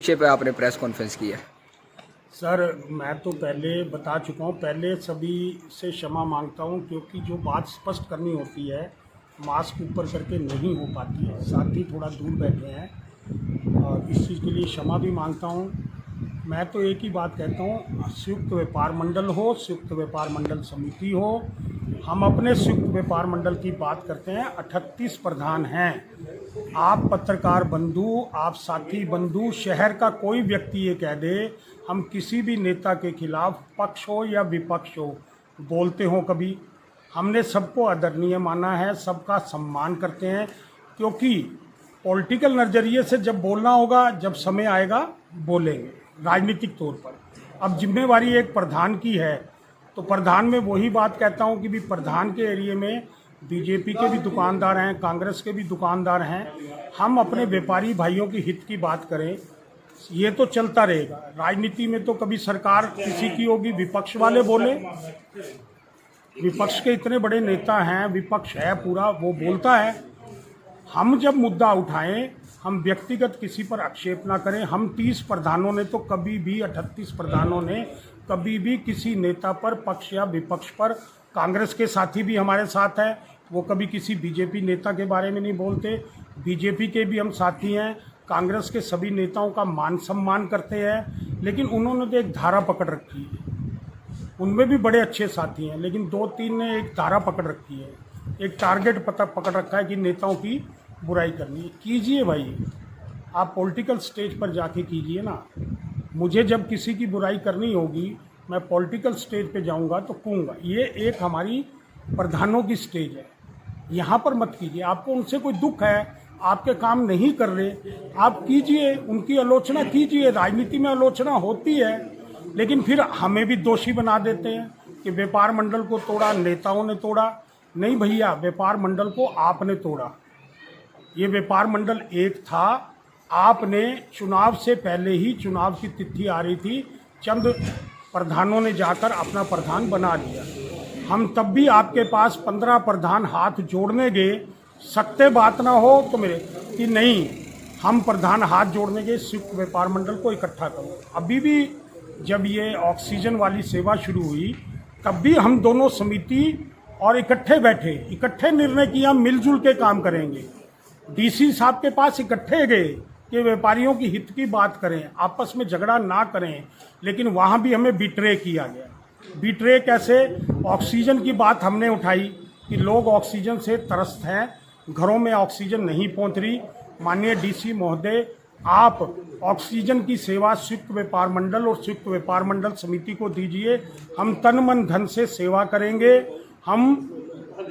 विषय पे आपने प्रेस कॉन्फ्रेंस की है। सर, मैं तो पहले बता चुका हूँ। पहले सभी से क्षमा मांगता हूँ क्योंकि जो बात स्पष्ट करनी होती है मास्क ऊपर करके नहीं हो पाती है। साथी थोड़ा दूर बैठे हैं और इस चीज़ के लिए क्षमा भी मांगता हूँ। मैं तो एक ही बात कहता हूँ, संयुक्त व्यापार मंडल हो, संयुक्त व्यापार मंडल समिति हो, हम अपने संयुक्त व्यापार मंडल की बात करते हैं। 38 प्रधान हैं। आप पत्रकार बंधु, आप साथी बंधु, शहर का कोई व्यक्ति ये कह दे हम किसी भी नेता के खिलाफ, पक्ष हो या विपक्ष हो, बोलते हो कभी, हमने सबको आदरणीय माना है, सबका सम्मान करते हैं। क्योंकि पॉलिटिकल नज़रिए से जब बोलना होगा, जब समय आएगा बोलेंगे राजनीतिक तौर पर। अब जिम्मेवारी एक प्रधान की है तो प्रधान में वही बात कहता हूँ कि भी प्रधान के एरिए में बीजेपी के भी दुकानदार हैं, कांग्रेस के भी दुकानदार हैं। हम अपने व्यापारी भाइयों की हित की बात करें, ये तो चलता रहेगा। राजनीति में तो कभी सरकार किसी की होगी, विपक्ष वाले बोले, विपक्ष के इतने बड़े नेता हैं, विपक्ष है पूरा, वो बोलता है। हम जब मुद्दा उठाएं, हम व्यक्तिगत किसी पर आक्षेप ना करें। हम 30 प्रधानों ने तो कभी भी, 38 प्रधानों ने कभी भी किसी नेता पर, पक्ष या विपक्ष पर, कांग्रेस के साथी भी हमारे साथ है, वो कभी किसी बीजेपी नेता के बारे में नहीं बोलते। बीजेपी के भी हम साथी हैं, कांग्रेस के सभी नेताओं का मान सम्मान करते हैं। लेकिन उन्होंने तो एक धारा पकड़ रखी है, उनमें भी बड़े अच्छे साथी हैं, लेकिन 2-3 ने एक धारा पकड़ रखी है, एक टारगेट पकड़ रखा है कि नेताओं की बुराई करनी है। कीजिए भाई, आप पॉलिटिकल स्टेज पर जाके कीजिए ना। मुझे जब किसी की बुराई करनी होगी, मैं पॉलिटिकल स्टेज पे जाऊंगा तो कहूँगा। ये एक हमारी प्रधानों की स्टेज है, यहाँ पर मत कीजिए। आपको उनसे कोई दुख है, आपके काम नहीं कर रहे, आप कीजिए, उनकी आलोचना कीजिए। राजनीति में आलोचना होती है, लेकिन फिर हमें भी दोषी बना देते हैं कि व्यापार मंडल को तोड़ा, नेताओं ने तोड़ा। नहीं भैया, व्यापार मंडल को आपने तोड़ा। ये व्यापार मंडल एक था, आपने चुनाव से पहले ही, चुनाव की तिथि आ रही थी, चंद प्रधानों ने जाकर अपना प्रधान बना लिया। हम तब भी आपके पास 15 प्रधान हाथ जोड़ने गए, सकते बात ना हो तो मेरे कि नहीं, हम प्रधान हाथ जोड़ने गए, संयुक्त व्यापार मंडल को इकट्ठा करो। अभी भी जब ये ऑक्सीजन वाली सेवा शुरू हुई, तब भी हम दोनों समिति और इकट्ठे बैठे, इकट्ठे निर्णय किया, मिलजुल के काम करेंगे। डीसी साहब के पास इकट्ठे गए कि व्यापारियों की हित की बात करें, आपस में झगड़ा ना करें, लेकिन वहाँ भी हमें बिट्रे किया गया। बिट्रे कैसे? ऑक्सीजन की बात हमने उठाई कि लोग ऑक्सीजन से त्रस्त हैं, घरों में ऑक्सीजन नहीं पहुँच रही। माननीय डीसी महोदय, आप ऑक्सीजन की सेवा संयुक्त व्यापार मंडल और संयुक्त व्यापार मंडल समिति को दीजिए, हम तन मन धन से सेवा करेंगे। हम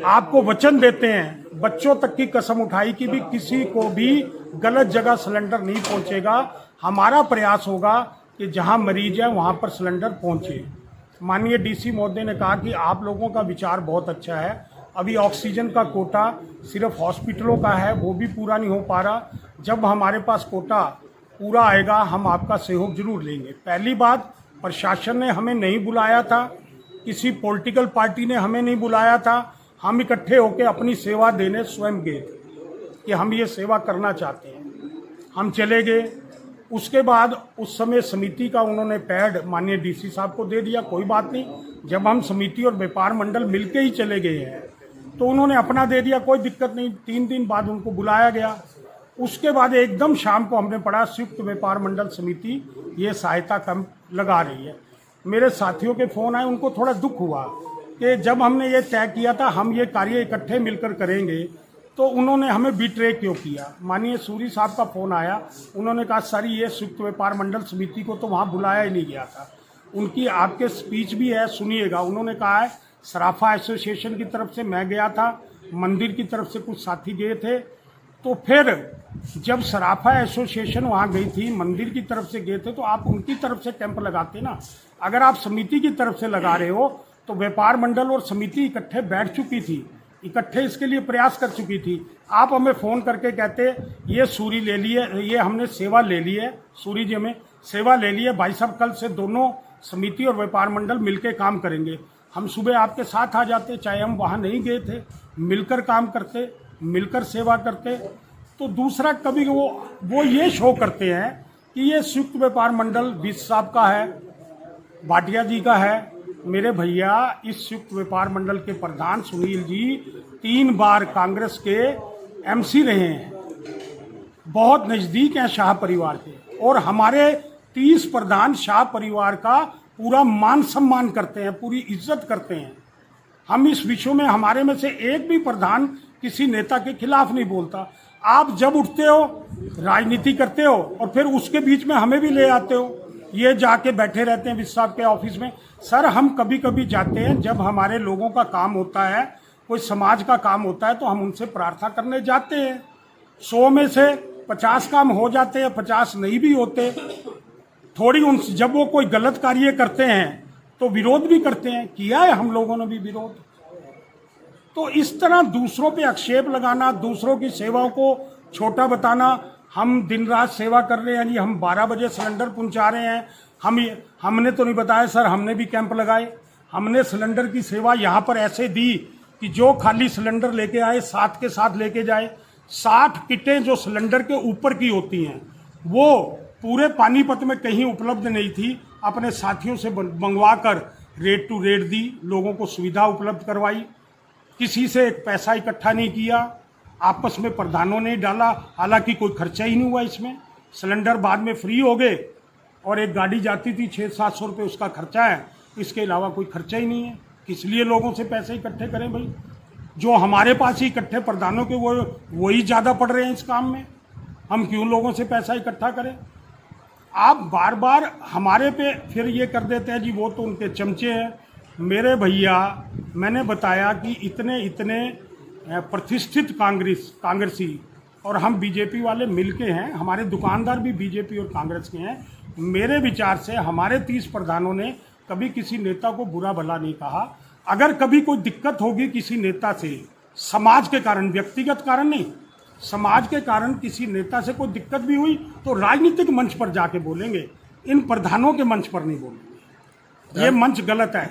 आपको वचन देते हैं, बच्चों तक की कसम उठाई कि भी किसी को भी गलत जगह सिलेंडर नहीं पहुंचेगा। हमारा प्रयास होगा कि जहां मरीज है वहां पर सिलेंडर पहुंचे। माननीय डीसी महोदय ने कहा कि आप लोगों का विचार बहुत अच्छा है, अभी ऑक्सीजन का कोटा सिर्फ हॉस्पिटलों का है, वो भी पूरा नहीं हो पा रहा। जब हमारे पास कोटा पूरा आएगा, हम आपका सहयोग जरूर लेंगे। पहली बात, प्रशासन ने हमें नहीं बुलाया था, किसी पॉलिटिकल पार्टी ने हमें नहीं बुलाया था। हम इकट्ठे होकर अपनी सेवा देने स्वयं गए कि हम ये सेवा करना चाहते हैं। हम चले गए। उसके बाद उस समय समिति का उन्होंने पैड माननीय डीसी साहब को दे दिया, कोई बात नहीं। जब हम समिति और व्यापार मंडल मिलके ही चले गए हैं तो उन्होंने अपना दे दिया, कोई दिक्कत नहीं। 3 दिन बाद उनको बुलाया गया। उसके बाद एकदम शाम को हमने पढ़ा संयुक्त व्यापार मंडल समिति ये सहायता कैंप लगा रही है। मेरे साथियों के फोन आए, उनको थोड़ा दुख हुआ कि जब हमने ये तय किया था हम ये कार्य इकट्ठे मिलकर करेंगे, तो उन्होंने हमें बिट्रे क्यों किया। माननीय सूरी साहब का फोन आया, उन्होंने कहा सर ये संयुक्त व्यापार मंडल समिति को तो वहाँ बुलाया ही नहीं गया था। उनकी आपके स्पीच भी है, सुनिएगा। उन्होंने कहा है सराफा एसोसिएशन की तरफ से मैं गया था, मंदिर की तरफ से कुछ साथी गए थे। तो फिर जब सराफा एसोसिएशन वहाँ गई थी, मंदिर की तरफ से गए थे, तो आप उनकी तरफ से कैंप लगाते ना। अगर आप समिति की तरफ से लगा रहे हो तो व्यापार मंडल और समिति इकट्ठे बैठ चुकी थी, इकट्ठे इसके लिए प्रयास कर चुकी थी। आप हमें फ़ोन करके कहते ये सूरी ले लिए, ये हमने सेवा ले ली है, सूरी जी हमें सेवा ले ली है, भाई साहब कल से दोनों समिति और व्यापार मंडल मिलकर काम करेंगे। हम सुबह आपके साथ आ जाते, चाहे हम वहाँ नहीं गए थे, मिलकर काम करते, मिलकर सेवा करते। तो दूसरा, कभी वो ये शो करते हैं कि ये संयुक्त व्यापार मंडल विज साहब का है, भाटिया जी का है। मेरे भैया इस संयुक्त व्यापार मंडल के प्रधान सुनील जी 3 बार कांग्रेस के एमसी रहे हैं, बहुत नजदीक हैं शाह परिवार के, और हमारे 30 प्रधान शाह परिवार का पूरा मान सम्मान करते हैं, पूरी इज्जत करते हैं। हम इस विषय में हमारे में से एक भी प्रधान किसी नेता के खिलाफ नहीं बोलता। आप जब उठते हो राजनीति करते हो और फिर उसके बीच में हमें भी ले आते हो, ये जाके बैठे रहते हैं विज साहब के ऑफिस में। सर हम कभी कभी जाते हैं, जब हमारे लोगों का काम होता है, कोई समाज का काम होता है, तो हम उनसे प्रार्थना करने जाते हैं। 100 में से 50 काम हो जाते हैं, 50 नहीं भी होते। थोड़ी उनसे जब वो कोई गलत कार्य करते हैं तो विरोध भी करते हैं, किया है हम लोगों ने भी विरोध। तो इस तरह दूसरों पे आक्षेप लगाना, दूसरों की सेवाओं को छोटा बताना, हम दिन रात सेवा कर रहे हैं जी, हम 12 बजे सिलेंडर पहुंचा रहे हैं, हमने तो नहीं बताया सर, हमने भी कैंप लगाए। हमने सिलेंडर की सेवा यहाँ पर ऐसे दी कि जो खाली सिलेंडर लेके आए साथ के साथ लेके जाए। 60 किटें जो सिलेंडर के ऊपर की होती हैं वो पूरे पानीपत में कहीं उपलब्ध नहीं थी, अपने साथियों से मंगवा कर रेट टू रेट दी, लोगों को सुविधा उपलब्ध करवाई। किसी से एक पैसा इकट्ठा नहीं किया, आपस में प्रधानों ने डाला, हालांकि कोई खर्चा ही नहीं हुआ इसमें। सिलेंडर बाद में फ्री हो गए और एक गाड़ी जाती थी 600-700 रुपये उसका खर्चा है, इसके अलावा कोई खर्चा ही नहीं है। किस लिए लोगों से पैसे इकट्ठे करें भाई? जो हमारे पास ही इकट्ठे प्रधानों के वही ज़्यादा पड़ रहे हैं इस काम में, हम क्यों लोगों से पैसा इकट्ठा करें? आप बार बार हमारे पे फिर ये कर देते हैं जी वो तो उनके चमचे हैं। मेरे भैया मैंने बताया कि इतने प्रतिष्ठित कांग्रेसी और हम बीजेपी वाले मिलके हैं, हमारे दुकानदार भी बीजेपी और कांग्रेस के हैं। मेरे विचार से हमारे 30 प्रधानों ने कभी किसी नेता को बुरा भला नहीं कहा। अगर कभी कोई दिक्कत होगी किसी नेता से, समाज के कारण, व्यक्तिगत कारण नहीं, समाज के कारण किसी नेता से कोई दिक्कत भी हुई तो राजनीतिक मंच पर जाके बोलेंगे, इन प्रधानों के मंच पर नहीं बोलेंगे। ये मंच गलत है,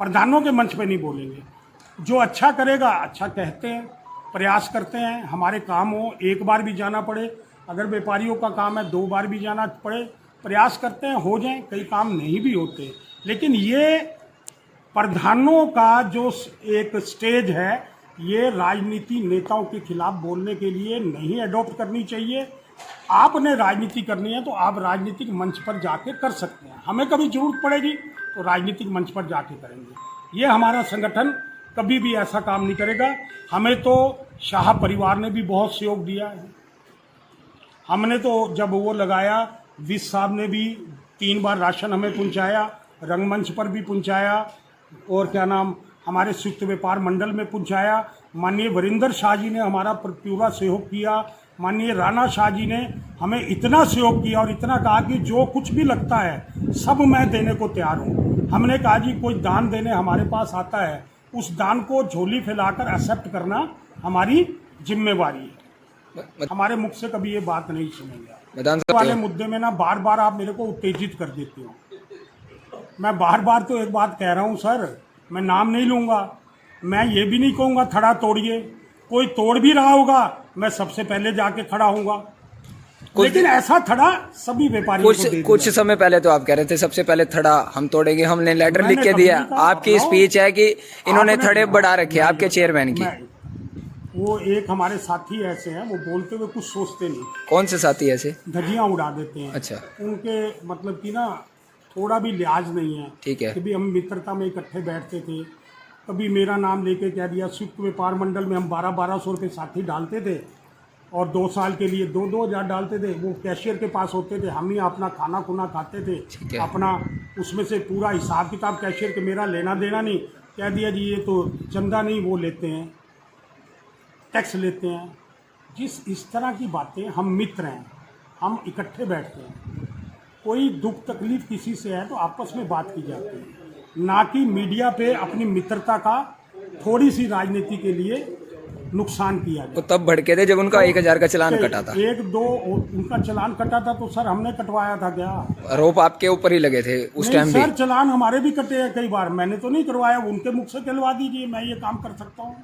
प्रधानों के मंच पे नहीं बोलेंगे। जो अच्छा करेगा अच्छा कहते हैं, प्रयास करते हैं, हमारे काम हो, एक बार भी जाना पड़े, अगर व्यापारियों का काम है 2 बार भी जाना पड़े, प्रयास करते हैं हो जाए। कई काम नहीं भी होते, लेकिन ये प्रधानों का जो एक स्टेज है, ये राजनीति नेताओं के खिलाफ बोलने के लिए नहीं अडॉप्ट करनी चाहिए। आपने राजनीति करनी है तो आप राजनीतिक मंच पर जाके कर सकते हैं, हमें कभी जरूरत पड़ेगी तो राजनीतिक मंच पर जाके करेंगे। ये हमारा संगठन कभी भी ऐसा काम नहीं करेगा। हमें तो शाह परिवार ने भी बहुत सहयोग दिया है। हमने तो जब वो लगाया, विज साहब ने भी 3 बार राशन हमें पहुंचाया, रंगमंच पर भी पहुंचाया, और क्या नाम हमारे संयुक्त व्यापार मंडल में पहुंचाया। माननीय वरिंदर शाह जी ने हमारा पूरा सहयोग किया। माननीय राणा शाह जी ने हमें इतना सहयोग किया और इतना कहा कि जो कुछ भी लगता है सब मैं देने को तैयार हूँ। हमने कहा जी कोई दान देने हमारे पास आता है, उस दान को झोली फैलाकर एक्सेप्ट करना हमारी जिम्मेवारी है। हमारे मुख से कभी ये बात नहीं सुनेंगे। वाले मुद्दे में ना बार बार आप मेरे को उत्तेजित कर देते हो। मैं बार बार तो एक बात कह रहा हूँ सर, मैं नाम नहीं लूँगा, मैं ये भी नहीं कहूँगा थड़ा तोड़िए, कोई तोड़ भी रहा होगा मैं सबसे पहले जाके खड़ा होऊंगा, लेकिन ऐसा थड़ा सभी व्यापारियों को दे कुछ समय पहले तो आप कह रहे थे सबसे पहले थड़ा हम तोड़ेंगे, हमने लेटर लिख के दिया। आपकी स्पीच है कि इन्होंने थड़े बढ़ा रखे आपके चेयरमैन की। वो एक हमारे साथी ऐसे हैं, वो बोलते हुए कुछ सोचते नहीं। कौन से साथी ऐसे? धज्जियां उड़ा देते हैं। अच्छा, उनके मतलब कि ना थोड़ा भी लिहाज नहीं है। ठीक है। कभी हम मित्रता में इकट्ठे बैठते थे, कभी मेरा नाम लेके कह दिया। संयुक्त व्यापार मंडल में हम 1200 रुपये साथी डालते थे और 2 साल के लिए 2-2 हज़ार डालते थे। वो कैशियर के पास होते थे, हम ही अपना खाना खुना खाते थे अपना, उसमें से पूरा हिसाब किताब कैशियर के, मेरा लेना देना नहीं। कह दिया जी ये तो चंदा नहीं, वो लेते हैं, टैक्स लेते हैं। इस तरह की बातें, हम मित्र हैं, हम इकट्ठे बैठते हैं, कोई दुख तकलीफ किसी से है तो आपस में बात की जाती है, ना कि मीडिया पे अपनी मित्रता का थोड़ी सी राजनीति के लिए नुकसान किया जाए। तो तब भड़के थे जब उनका 1000 का चालान कटा था। 1-2 उनका चालान कटा था तो सर हमने कटवाया था क्या? आरोप आपके ऊपर ही लगे थे उस टाइम भी। सर चालान हमारे भी कटे हैं कई बार, मैंने तो नहीं करवाया, उनके मुख से कहलवा दीजिए मैं ये काम कर सकता हूँ।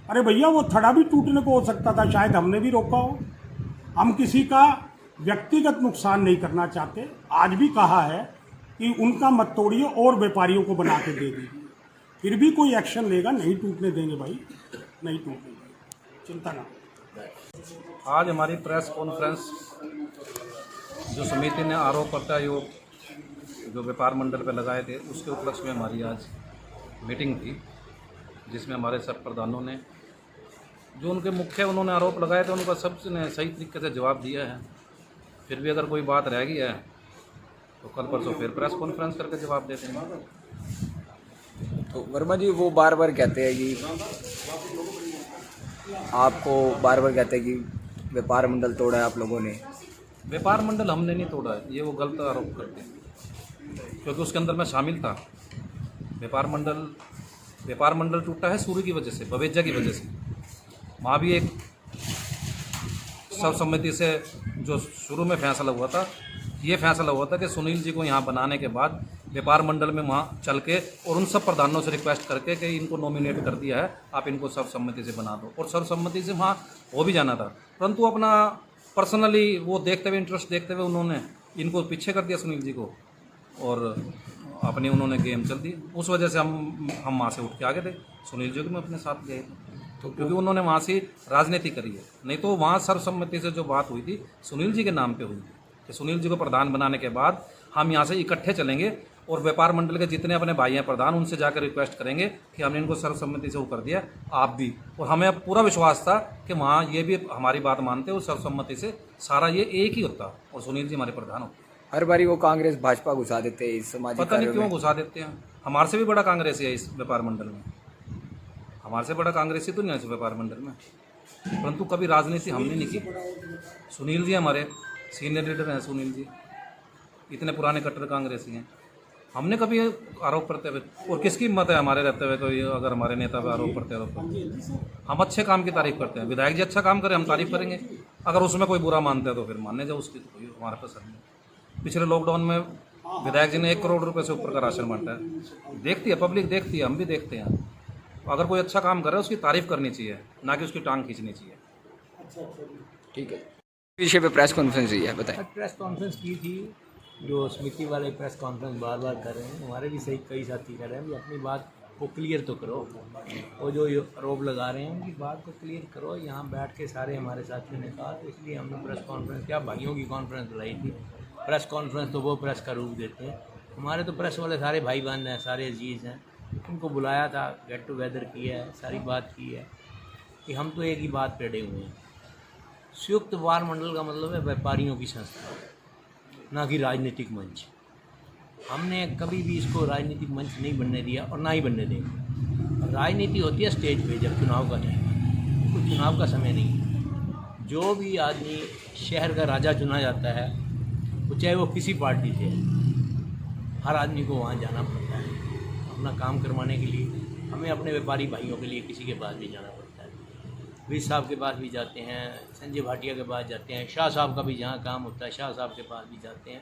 अरे भैया वो थड़ा भी टूटने को हो सकता था, शायद हमने भी रोका हो। हम किसी का व्यक्तिगत नुकसान नहीं करना चाहते। आज भी कहा है कि उनका मत तोड़िए और व्यापारियों को बना के दे दीजिए, फिर भी कोई एक्शन लेगा, नहीं टूटने देंगे भाई, नहीं टूटने देंगे, चिंता ना। आज हमारी प्रेस कॉन्फ्रेंस जो समिति ने आरोप प्रत्यारोप जो व्यापार मंडल पे लगाए थे उसके उपलक्ष्य में हमारी आज मीटिंग थी, जिसमें हमारे सब प्रधानों ने जो उनके मुख्य उन्होंने आरोप लगाए थे उनका सबने सही तरीके से जवाब दिया है। फिर भी अगर कोई बात रह गई है तो कल परसों फिर प्रेस कॉन्फ्रेंस करके जवाब देते हैं। तो वर्मा जी वो बार बार कहते हैं कि आपको बार बार कहते हैं कि व्यापार मंडल तोड़ा है आप लोगों ने। व्यापार मंडल हमने नहीं तोड़ा है, ये वो गलत आरोप करते हैं, क्योंकि उसके अंदर मैं शामिल था। व्यापार मंडल टूटा है सूर्य की वजह से, बवेजा की वजह से। वहाँ भी एक सर्वसम्मति से जो शुरू में फैसला हुआ था, ये फैसला हुआ था कि सुनील जी को यहाँ बनाने के बाद व्यापार मंडल में वहाँ चल के और उन सब प्रधानों से रिक्वेस्ट करके कि इनको नॉमिनेट कर दिया है, आप इनको सर्वसम्मति से बना दो, और सर्वसम्मति से वहाँ हो भी जाना था। परंतु अपना पर्सनली वो देखते हुए, इंटरेस्ट देखते हुए उन्होंने इनको पीछे कर दिया सुनील जी को, और अपनी उन्होंने गेम चल दी। उस वजह से हम वहाँ से उठ के आगे थे, सुनील जी को मैं अपने साथ गए थे, तो क्योंकि उन्होंने वहाँ से राजनीति करी है। नहीं तो वहाँ सर्वसम्मति से जो बात हुई थी सुनील जी के नाम पे हुई थी कि सुनील जी को प्रधान बनाने के बाद हम यहाँ से इकट्ठे चलेंगे और व्यापार मंडल के जितने अपने भाई हैं प्रधान, उनसे जाकर रिक्वेस्ट करेंगे कि हमने इनको सर्वसम्मति से वो कर दिया, आप भी। और हमें अब पूरा विश्वास था कि वहाँ ये भी हमारी बात मानते और सर्वसम्मति से सारा ये एक ही होता और सुनील जी हमारे प्रधान होते। हर बारी वो कांग्रेस भाजपा घुसा देते हैं इस सामाजिक पता नहीं कार्यों क्यों में। घुसा देते हैं। हमारे से भी बड़ा कांग्रेस है इस व्यापार मंडल में, हमारे से बड़ा कांग्रेसी तो नहीं है इस व्यापार मंडल में, परंतु कभी राजनीति हमने नहीं की। सुनील जी हमारे सीनियर लीडर हैं, सुनील जी इतने पुराने कट्टर कांग्रेसी हैं। हमने कभी आरोप करते हुए, और किसकी हिम्मत है हमारे रहते हुए कोई अगर हमारे नेता पे आरोप करते हैं। हम अच्छे काम की तारीफ करते हैं, विधायक जी अच्छा काम करें हम तारीफ करेंगे, अगर उसमें कोई बुरा मानते हैं तो फिर मानने जाओ, उसकी तो कोई हमारे पास नहीं। पिछले लॉकडाउन में विधायक जी ने 1 करोड़ रुपए से ऊपर का राशन बांटा है, देखती है पब्लिक, देखती है, हम भी देखते हैं। अगर कोई अच्छा काम कर रहा है उसकी तारीफ करनी चाहिए, ना कि उसकी टांग खींचनी चाहिए। ठीक है, विषय पे प्रेस कॉन्फ्रेंस हुई है, बताएं। प्रेस कॉन्फ्रेंस की थी, जो समिति वाले प्रेस कॉन्फ्रेंस बार बार कर रहे हैं, हमारे भी सही कई साथी कर रहे हैं, भी अपनी बात को क्लियर तो करो, वो जो आरोप लगा रहे हैं उनकी बात को क्लियर करो। यहाँ बैठ के सारे हमारे साथियों ने कहा, तो इसलिए हमने प्रेस कॉन्फ्रेंस किया, भाइयों की कॉन्फ्रेंस बुलाई थी। प्रेस कॉन्फ्रेंस तो वो प्रेस का रूप देते हैं, हमारे तो प्रेस वाले सारे भाई बहन हैं, सारे अजीज़ हैं, उनको बुलाया था, गेट टुगेदर किया है, सारी बात की है कि हम तो एक ही बात पे अड़े हुए हैं। संयुक्त व्यापार मंडल का मतलब है व्यापारियों की संस्था, ना कि राजनीतिक मंच। हमने कभी भी इसको राजनीतिक मंच नहीं बनने दिया और ना ही बनने देंगे। राजनीति होती है स्टेज पे, जब चुनाव का टाइम है, कोई चुनाव का समय नहीं है। जो भी आदमी शहर का राजा चुना जाता है, वो चाहे वो किसी पार्टी से है, हर आदमी को वहाँ जाना पड़ता है अपना काम करवाने के लिए। हमें अपने व्यापारी भाइयों के लिए किसी के पास भी जाना पड़ता है, विज साहब के पास भी जाते हैं, संजय भाटिया के पास जाते हैं, शाह साहब का भी जहाँ काम होता है शाह साहब के पास भी जाते हैं।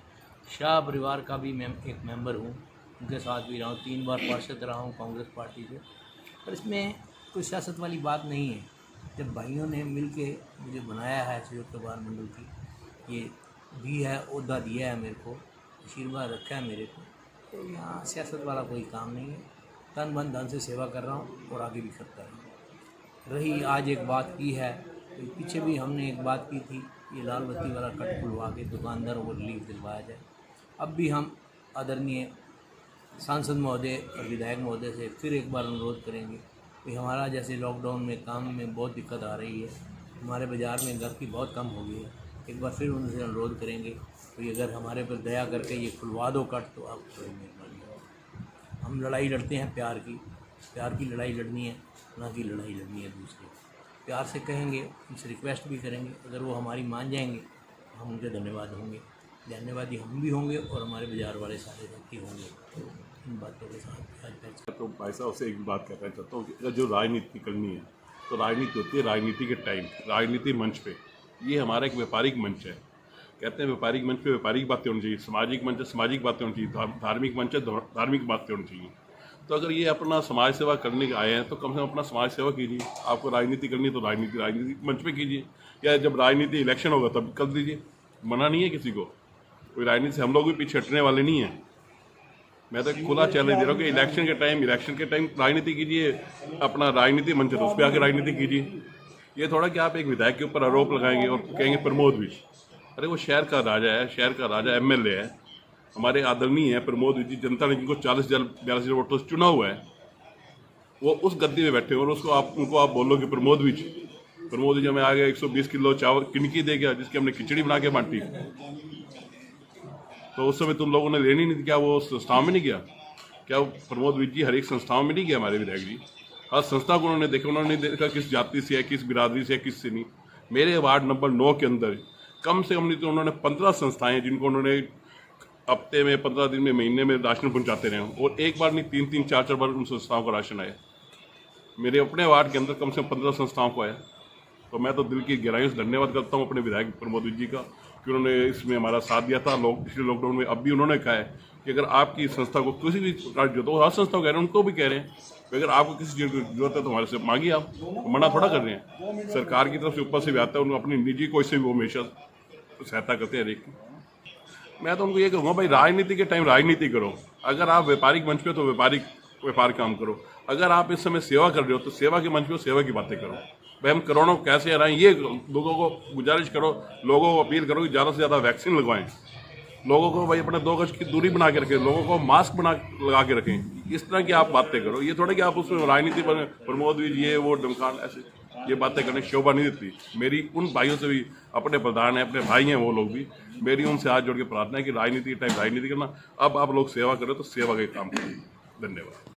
शाह परिवार का भी मैं एक मेंबर हूँ, उनके साथ भी रहा हूँ, 3 बार पार्षद रहा हूँ कांग्रेस पार्टी से। पर इसमें कोई सियासत वाली बात नहीं है। जब भाइयों ने मिल के मुझे बनाया है संयुक्त व्यापार मंडल की, ये भी है, ओहदा दिया है मेरे को, आशीर्वाद रखा है मेरे को, तो यहाँ सियासत वाला कोई काम नहीं है। तन मन धन से सेवा कर रहा हूँ और आगे भी करता रहूँ। रही आज एक बात की है, तो पीछे भी हमने एक बात की थी, ये लाल बत्ती वाला कट खुलवा के दुकानदारों को रिलीफ दिलवाया जाए। अब भी हम आदरणीय सांसद महोदय और विधायक महोदय से फिर एक बार अनुरोध करेंगे कि हमारा जैसे लॉकडाउन में काम में बहुत दिक्कत आ रही है, हमारे बाज़ार में घर की बहुत कम हो गई है, एक बार फिर उनसे अनुरोध करेंगे तो ये अगर हमारे पर दया करके ये खुलवा दो कट, तो आप थोड़ी मेहरबानी हो। हम लड़ाई लड़ते हैं प्यार की लड़ाई लड़नी है, ना कि लड़ाई लड़नी है दूसरी। प्यार से कहेंगे, उनसे रिक्वेस्ट भी करेंगे, अगर वो हमारी मान जाएंगे हम उनके धन्यवाद होंगे, धन्यवादी हम भी होंगे और हमारे बाज़ार वाले सारे व्यक्ति होंगे। इन बातों के साथ आज तो भाई साहब से एक बात करना चाहता हूँ कि अगर जो राजनीति करनी है तो राजनीति होती है राजनीति के टाइम, राजनीति मंच पे। ये हमारा एक व्यापारिक मंच है, कहते हैं व्यापारिक मंच पे व्यापारिक बातें होनी चाहिए, सामाजिक मंच है सामाजिक बातें होनी चाहिए, धार्मिक मंच है धार्मिक बातें होनी चाहिए। तो अगर ये अपना समाज सेवा करने के आए हैं तो कम से कम अपना समाज सेवा कीजिए। आपको राजनीति करनी है तो राजनीति मंच पे कीजिए, या जब राजनीति इलेक्शन होगा तब कर दीजिए। मना नहीं है किसी को, कोई राजनीति से हम लोग भी पीछे हटने वाले नहीं हैं। मैं तो खुला चैलेंज दे रहा हूँ कि इलेक्शन के टाइम राजनीति कीजिए, अपना राजनीति मंच है तो उस पर आके राजनीति कीजिए। ये थोड़ा कि आप एक विधायक के ऊपर आरोप लगाएंगे और कहेंगे प्रमोद विज, अरे वो शहर का राजा है, शहर का राजा एमएलए है, हमारे आदरणीय है प्रमोद विज जी, जनता ने जिनको 40,000-42,000 वोटों से चुना हुआ है, वो उस गद्दी में बैठे और उनको आप बोलोगे प्रमोद विज हमें आ गया 120 किलो चावल किनकी दे गया, जिसकी हमने खिचड़ी बना के बांटी, तो उस समय तुम लोगों ने लेनी नहीं थी क्या? वो संस्थाओं में नहीं गया क्या? वो प्रमोद विज जी हर एक संस्थाओं में नहीं गया हमारे विधायक जी? हर संस्था को उन्होंने देखा किस जाति से है, किस बिरादरी से है, किस से नहीं। मेरे वार्ड नंबर 9 के अंदर कम से कम नहीं तो उन्होंने 15 संस्थाएं जिनको उन्होंने हफ्ते में, 15 दिन में, महीने में राशन पहुंचाते रहे, और एक बार नहीं 3-3, 4-4 बार उन संस्थाओं का राशन आया। मेरे अपने वार्ड के अंदर कम से कम 15 संस्थाओं को आया। तो मैं तो दिल की गहराइयों से धन्यवाद करता हूँ अपने विधायक प्रमोद विज जी का कि उन्होंने इसमें हमारा साथ दिया था। पिछले लॉकडाउन में अब भी उन्होंने कहा है कि अगर आपकी संस्था को किसी भी प्रकार की जरूरत हो, हर संस्था को कह रहे हैं, उनको भी कह रहे हैं कि अगर आपको किसी चीज़ की जरूरत है तो हमारे से मांगिए, आप मना थोड़ा कर रहे हैं। सरकार की तरफ से ऊपर से भी आता है, उनको अपनी निजी कोई से भी वो हमेशा सहायता करते हैं। एक मैं तो उनको ये कहूँगा भाई राजनीति के टाइम राजनीति करो, अगर आप व्यापारिक मंच पे तो व्यापार काम करो, अगर आप इस समय सेवा कर रहे हो तो सेवा के मंच पे सेवा की बातें करो। भाई हम कोरोना को कैसे हराएं, ये लोगों को गुजारिश करो, लोगों को अपील करो कि ज़्यादा से ज़्यादा वैक्सीन लगवाएं, लोगों को भाई अपने 2 गज की दूरी बना के रखें, लोगों को मास्क लगा के रखें। इस तरह की आप बातें करो, ये थोड़ा कि आप उसमें राजनीति पर प्रमोद विज ये वो डमकान ऐसे ये बातें करने शोभा नहीं देती। मेरी उन भाइयों से भी, अपने प्रधान हैं, अपने भाई हैं वो लोग भी, मेरी उनसे हाथ जोड़ के प्रार्थना है कि राजनीति के टाइम राजनीति करना, अब आप लोग सेवा करें तो सेवा का काम करें। धन्यवाद।